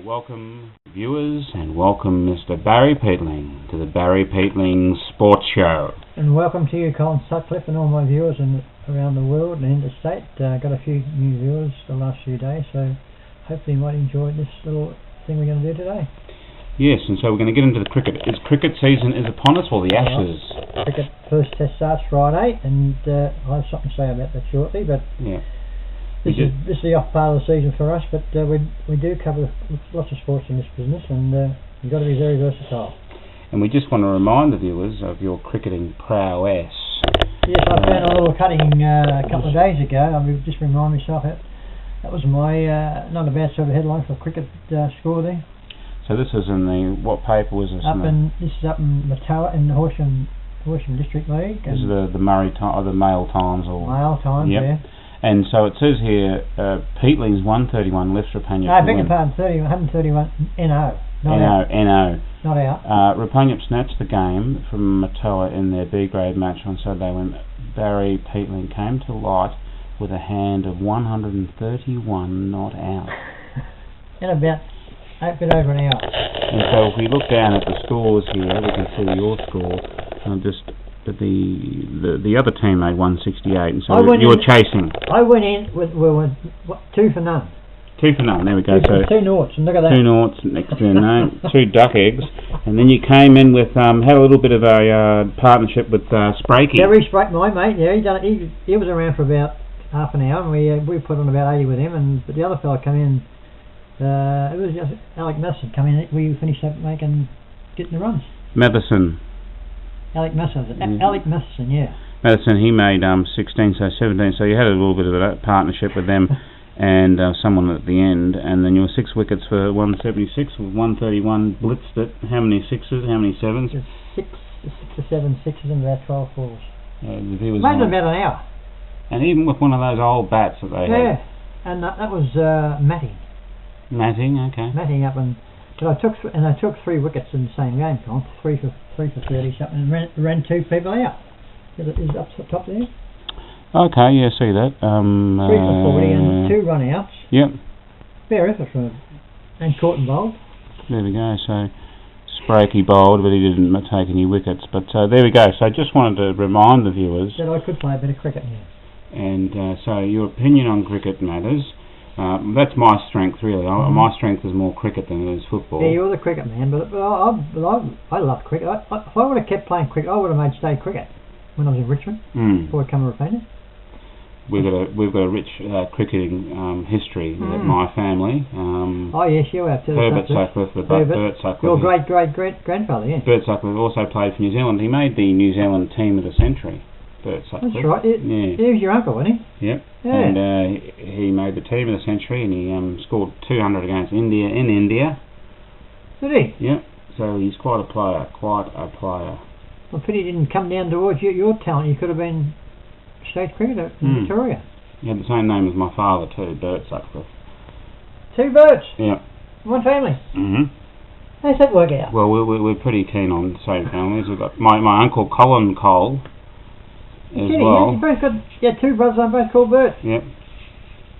Welcome viewers and welcome Mr. Barry Peatling to the Barry Peatling Sports Show. And welcome to you, Colin Sutcliffe, and all my viewers around the world and interstate. Got a few new viewers the last few days, so hopefully you might enjoy this little thing we're going to do today. Yes, and so we're going to get into the cricket. Cricket season is upon us, or the Ashes? Cricket first test starts Friday, and I'll have something to say about that shortly, but yeah. This is the off part of the season for us, but we do cover lots of sports in this business, and you've got to be very versatile. And we just want to remind the viewers of your cricketing prowess. Yes, I found a little cutting a couple of days ago. I just remind myself that was my not a bad sort of headline for cricket score there. So this is in the, what paper was this? This is up in Matoa in the Horsham District League. This is the Murray or the Mail Times, or Mail Times, yep. Yeah. And so it says here, Peatling's 131 left Rapanyup. No, I beg your pardon, 131 NO. NO. Not out. Rapanyup snatched the game from Matoa in their B grade match on Saturday when Barry Peatling came to light with a hand of 131 not out. In about a bit over an hour. And so if we look down at the scores here, we can see your score. But the other team made 168, and so you were chasing. I went in with 2 for none. 2 for none, there we go. So 2 noughts, and look at that. 2 noughts next to your name, 2 duck eggs, and then you came in with had a little bit of a partnership with Sprakey. Gary Sprake, my mate, yeah, he was around for about half an hour, and we put on about 80 with him, but the other fella come in. It was just Alec Matheson come in. We finished up getting the runs. Alec Matheson, yeah. Matheson, he made 16, so 17, so you had a little bit of a partnership with them and someone at the end, and then you were 6 wickets for 176 with 131, blitzed it. How many sixes, how many sevens? 6 or 7 sixes and about 12 fours. Made it about an hour. And even with one of those old bats that they had. Yeah, and that was Matting. Matting, okay. Matting up and... But I took 3 wickets in the same game, Con. 3 for 30 something, and ran 2 people out. Is it up the top there? Okay, yeah, see that. 3 for 40 and 2 run outs. Yep. Fair effort for him. And caught and bowled. There we go. So Sprakey bowled, but he didn't take any wickets. But there we go. So I just wanted to remind the viewers that I could play a bit of cricket here. And so your opinion on cricket matters. That's my strength, really. My strength is more cricket than it is football. Yeah, you're the cricket man, but I love cricket. If I would have kept playing cricket, I would have made state cricket when I was in Richmond before I became a Rapanyup. We've got a rich cricketing history with my family. Oh yes, you have too. Herbert Sutcliffe, Bert Sutcliffe. Your great grandfather, yeah. Bert Sutcliffe also played for New Zealand. He made the New Zealand team of the century. Bert Sutcliffe. That's right. He was your uncle, wasn't he? Yep. Yeah. And he made the team of the century, and he scored 200 against India in India. Did he? Yep. So he's quite a player. Well, pity he didn't come down towards your talent. You could have been state cricketer in Victoria. He had the same name as my father too, Bert Sutcliffe. 2 Berts? Yep. One family? Mm-hmm. How's that work out? Well, we're pretty keen on the same families. We've got my uncle Colin Cole as well. You both got 2 brothers and both called Bert? Yep.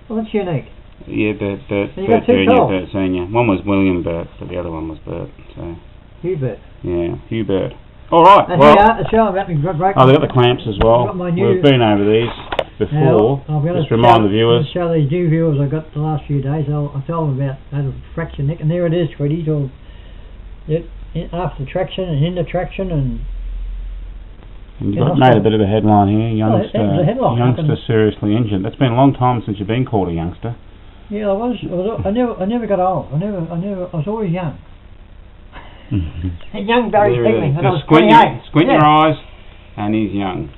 Well, that's unique. Yeah, Bert Junior, Bert Senior. One was William Bert, but the other one was Bert. So. Hubert. Yeah, Hubert. All right. And well, the show about me break. Oh, they got the clamps as well. We've been over these before. Just remind the viewers. I'll show these new viewers I've got the last few days. I told them about a fracture neck, and there it is, Tweety. After traction and into traction and. You've made a bit of a headline here. Youngster seriously injured. That's been a long time since you've been called a youngster. Yeah, I never got old. I was always young. Young Barry Peatling. Just squint your eyes, and he's young.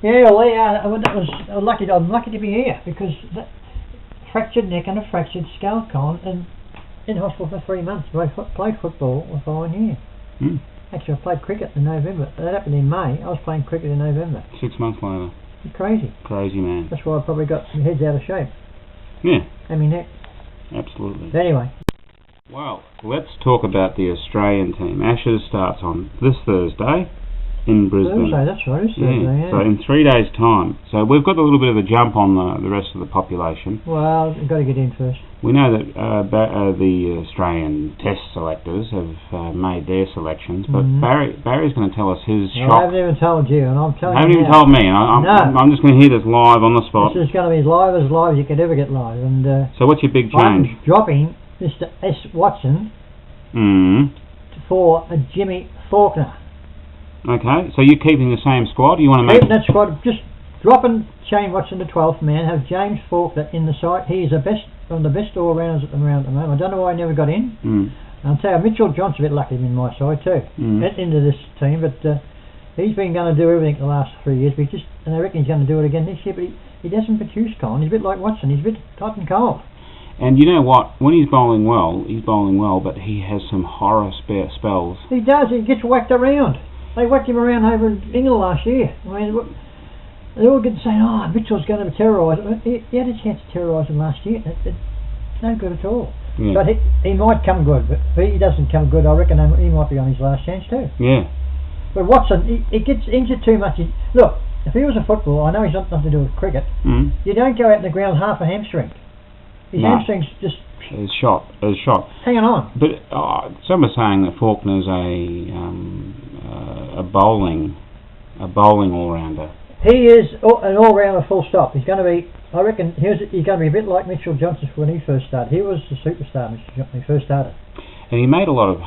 Yeah, well, I'm lucky to be here because that fractured neck and a fractured skull, Colin, and in hospital for 3 months. I played football the following year. Actually, I played cricket in November. That happened in May. I was playing cricket in November. 6 months later. You're crazy. Crazy, man. That's why I probably got my head's out of shape. Yeah. And my neck. Absolutely. But anyway. Well, let's talk about the Australian team. Ashes starts on this Thursday in Brisbane. Thursday, that's right. It's Thursday, yeah. So in 3 days' time. So we've got a little bit of a jump on the rest of the population. Well, we've got to get in first. We know that the Australian Test selectors have made their selections, but Barry's going to tell us his No, I shock. haven't even told you, and I'm telling Haven't you even now. told me. I'm just going to hear this live on the spot. This is going to be as live as you could ever get live. And So what's your big change? I'm dropping Mr. S. Watson for a Jimmy Faulkner. Okay, so you're keeping the same squad? You want to make... Keeping that squad, just dropping Shane Watson to 12th man, have James Faulkner in the side. He is one of the best all-rounders around at the moment. I don't know why he never got in. I'll tell you, Mitchell Johnson's a bit lucky in my side too. Into this team, but he's been going to do everything the last 3 years. And I reckon he's going to do it again this year. But he doesn't produce, Colin. He's a bit like Watson. He's a bit hot and cold. And you know what? When he's bowling well, but he has some horror spells. He does. He gets whacked around. They whacked him around over in England last year. I mean, they all get saying, "Oh, Mitchell's going to terrorise." He had a chance to terrorise him last year. It's no good at all. Yeah. But he might come good. But if he doesn't come good, I reckon he might be on his last chance too. Yeah. But Watson, he gets injured too much. Look, if he was a footballer, I know he's not nothing to do with cricket. You don't go out in the ground half a hamstring. His hamstrings just is shot. hanging on. But some are saying that Faulkner's a bowling all-rounder. He is an all-rounder, full stop. He's going to be, I reckon, he's going to be a bit like Mitchell Johnson when he first started. He was the superstar when he first started. And he made a lot of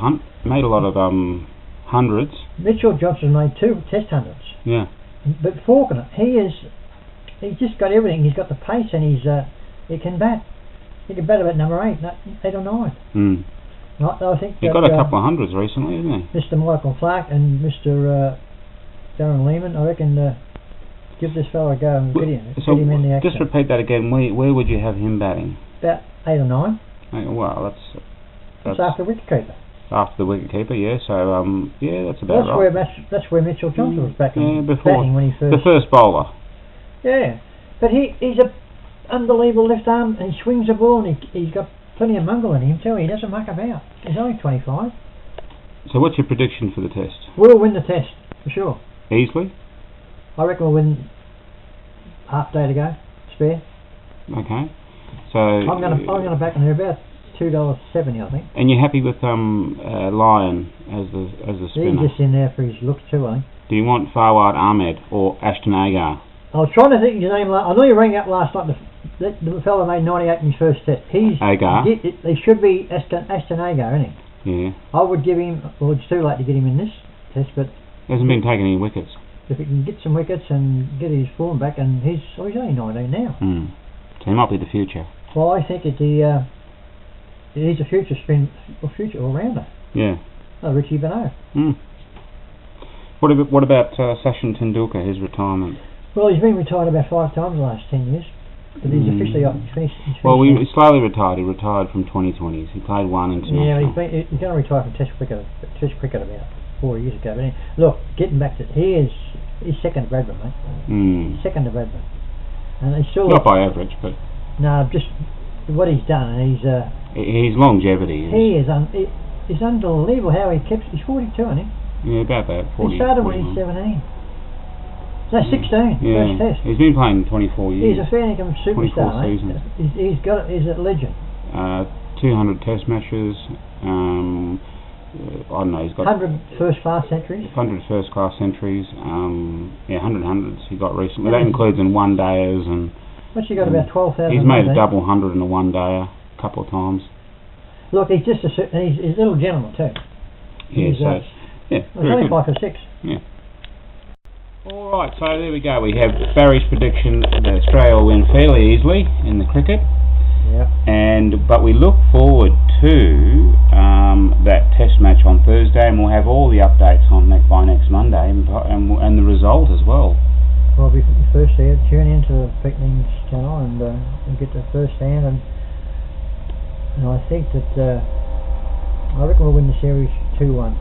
hundreds. Mitchell Johnson made 2 Test hundreds. Yeah. But Faulkner, he's just got everything. He's got the pace, and he can bat. He can bat about number 8 or 9. I think he got a couple of hundreds recently, hasn't he? Mr. Michael Clark and Mr. Darren Lehman, I reckon, give this fellow a go and get him in the action. Just repeat that again. Where would you have him batting? About 8 or 9. Well, that's after the wicketkeeper. After the wicketkeeper, yeah. So that's about right. That's where Mitchell Johnson was batting when he first. The first bowler. Yeah, but he's a unbelievable left arm, and he swings the ball, and he's got plenty of mungle in him too. He doesn't muck about. He's only 25. So what's your prediction for the Test? We'll win the Test for sure. Easily? I reckon we'll win half day to go, spare. Okay. So I'm gonna back him there about $2.70, I think. And you're happy with Lyon as the spinner? He's just in there for his looks too, I think. Do you want Fawad Ahmed or Ashton Agar? I was trying to think of your name. I know you rang up last night. The fellow made 98 in his first Test. Agar. He should be Ashton Agar, isn't he? Yeah. I would give him. Well, it's too late to get him in this Test, but he hasn't been taking any wickets. If he can get some wickets and get his form back, and he's only 19 now. So he might be the future. Well, I think he's a future all-rounder. Yeah. Oh, Richie Benaud. What about Sachin Tendulkar, his retirement? Well, he's been retired about 5 times in the last 10 years. But he's officially off. He's finished he slowly retired. He retired from 2020s. He played one international. Yeah, he's going to retire from Test cricket about 4 years ago. But look, getting back to he's second to Bradman, mate. Second to Bradman, and he's still not by average, but no, just what he's done. And his longevity. It's unbelievable how he kept. He's 42, isn't he? Yeah, about that. 40. He started when he's 17. No, 16. Yeah. First Test. He's been playing 24 years. He's a fair income superstar, mate. He's a legend. 200 Test matches. I don't know. He's got 100 first-class centuries. 100 first-class centuries. 100 hundreds he got recently. That includes in one-dayers and. What's he got about 12,000? He's made a double 100 in a one-dayer a couple of times. Look, he's just he's a little gentleman too. Yeah. He's only 5 or 6. Yeah. All right, so there we go. We have Barry's prediction that Australia will win fairly easily in the cricket. Yeah. But we look forward to that Test match on Thursday, and we'll have all the updates on by next Monday, and the result as well. Well, we first tune into the Picton's channel and get the first hand, and I think that I reckon we'll win the series 2-1.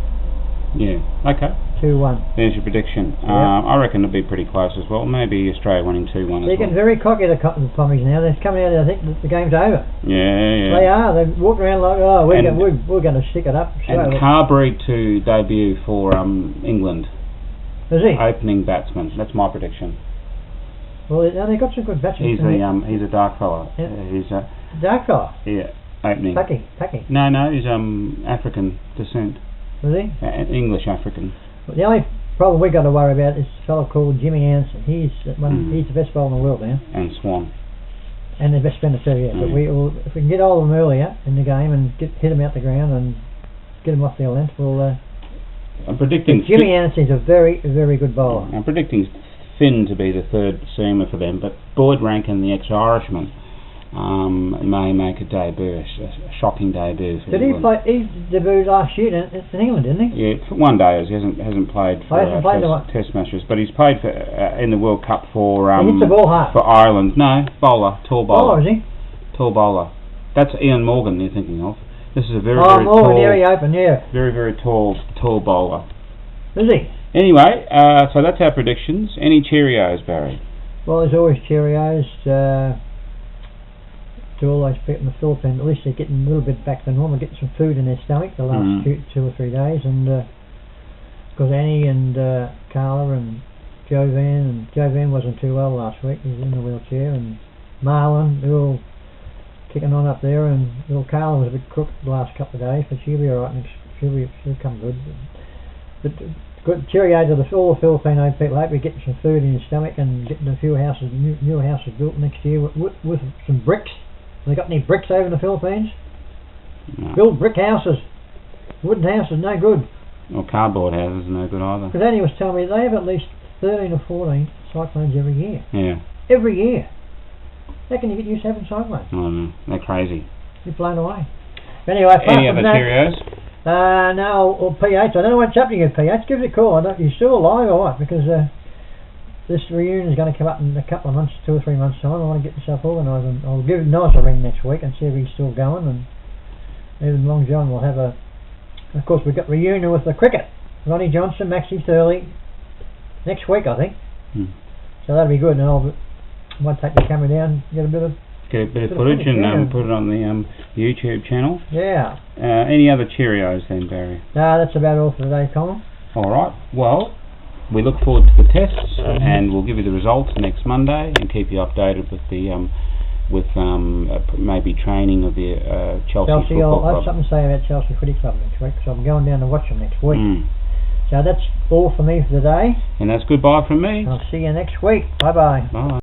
Yeah. Okay. 2-1. There's your prediction. Yep. I reckon it'll be pretty close as well. Maybe Australia winning 2-1 They're getting very cocky, the Pommies now. They're coming out, I think the game's over. Yeah. They are. They're walking around like, we're going to stick it up. And Carberry to debut for England. Is he? Opening batsman. That's my prediction. Well, they've got some good batsmen. He's a dark fella. Yep. Dakar. Yeah, opening. Paki. No, he's African descent. Was he? English African. The only problem we got to worry about is a fellow called Jimmy Anderson. He's the best bowler in the world now. And Swan. And the best spinner too, yeah. But if we can get all of them earlier in the game and hit them out the ground and get them off their length, we'll... I'm predicting... Jimmy Anderson's a very, very good bowler. I'm predicting Finn to be the third seamer for them, but Boyd Rankin, the ex-Irishman, may make a debut, a shocking debut. Did he play? He debuted last year in England, didn't he? Yeah, for 1 day. He hasn't played for test matches, but he's played for in the World Cup for. He hits the ball hard. For Ireland. No, bowler, tall bowler. Bowler, is he? Tall bowler. That's Ian Morgan you're thinking of. This is a very Morgan, tall. He open, yeah. Very tall bowler. Is he? Anyway, so that's our predictions. Any Cheerios, Barry? Well, there's always Cheerios. To all those people in the Philippines, at least they're getting a little bit back to normal, getting some food in their stomach the last 2 or 3 days, and because Annie and Carla and Joe Van wasn't too well last week, he was in the wheelchair, and Marlon, they're all kicking on up there, and little Carla was a bit crooked the last couple of days, but she'll be alright, she'll come good. But good Cheerio to all the Filipino people. I hope you're getting some food in your stomach and getting a few houses, new houses built next year with some bricks. Have they got any bricks over in the Philippines? No. Build brick houses. Wooden houses, no good. Or cardboard houses, no good either. Because Annie was telling me they have at least 13 or 14 cyclones every year. Yeah. Every year. How can you get used to having cyclones? I don't know. They're crazy. You're blown away. But anyway, any other Cheerios? No, or PH. I don't know what's happening at PH. Give us a call. You're still alive or what? Because this reunion is going to come up in a couple of months, 2 or 3 months' time. I want to get myself organised, and I'll give Nice a ring next week and see if he's still going. And even Long John will have a. Of course, we've got reunion with the cricket. Ronnie Johnson, Maxie Thurley next week, I think. So that'll be good. And I might take the camera down, and get a bit of footage and put it on the YouTube channel. Yeah. Any other Cheerios then, Barry? No, that's about all for today, Colin. All right. Well, we look forward to the tests, and we'll give you the results next Monday and keep you updated with the maybe training of the Chelsea Football Club. I'll have something to say about Chelsea Footy Club next week, because I'm going down to watch them next week. So that's all for me for today. And that's goodbye from me. I'll see you next week. Bye-bye. Bye.